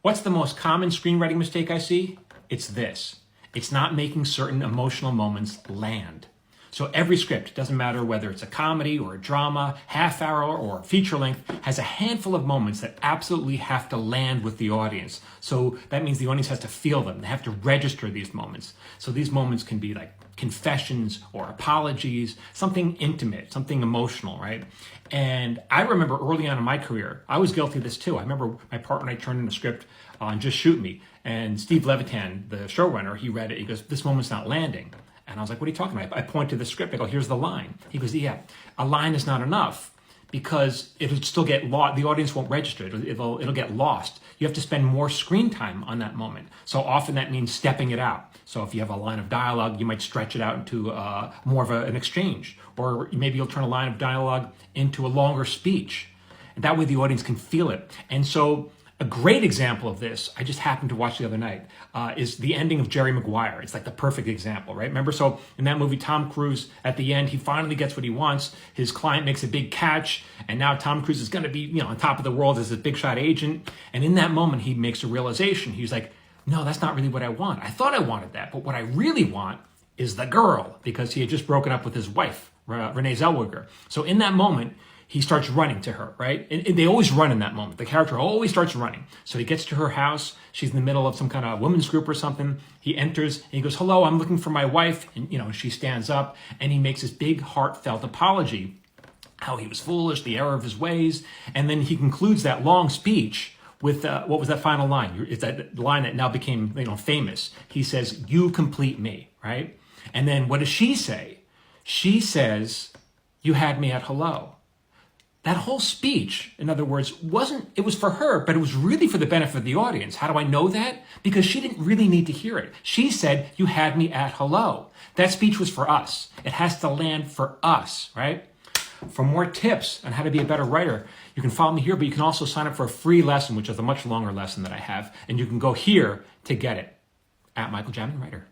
What's the most common screenwriting mistake I see? It's this. It's not making certain emotional moments land. So every script, doesn't matter whether it's a comedy or a drama, half hour or feature length, has a handful of moments that absolutely have to land with the audience. So that means the audience has to feel them. They have to register these moments. So these moments can be like confessions or apologies, something intimate, something emotional, right? And I remember early on in my career, I was guilty of this too. I remember my partner and I turned in a script on Just Shoot Me, and Steve Levitan, the showrunner, he read it. He goes, "This moment's not landing." And I was like, "What are you talking about?" I point to the script. I go, "Here's the line." He goes, "Yeah, a line is not enough because it'll still get lost. The audience won't register. It'll get lost. You have to spend more screen time on that moment. So often that means stepping it out. So if you have a line of dialogue, you might stretch it out into more of an exchange. Or maybe you'll turn a line of dialogue into a longer speech. And that way the audience can feel it. And so a great example of this, I just happened to watch the other night, is the ending of Jerry Maguire. It's like the perfect example, right? Remember, so in that movie, Tom Cruise, at the end, he finally gets what he wants. His client makes a big catch, and now Tom Cruise is going to be, on top of the world as a big shot agent. And in that moment, he makes a realization. He's like, "No, that's not really what I want. I thought I wanted that, but what I really want is the girl," because he had just broken up with his wife, Renee Zellweger. So in that moment, he starts running to her, right? And they always run in that moment. The character always starts running. So he gets to her house. She's in the middle of some kind of women's group or something. He enters and he goes, "Hello, I'm looking for my wife." And, she stands up and he makes this big heartfelt apology, how he was foolish, the error of his ways. And then he concludes that long speech with, what was that final line? It's that line that now became, famous. He says, "You complete me," right? And then what does she say? She says, "You had me at hello." That whole speech, in other words, it was for her, but it was really for the benefit of the audience. How do I know that? Because she didn't really need to hear it. She said, "You had me at hello." That speech was for us. It has to land for us, right? For more tips on how to be a better writer, you can follow me here, but you can also sign up for a free lesson, which is a much longer lesson that I have, and you can go here to get it, at Michael Jamin Writer.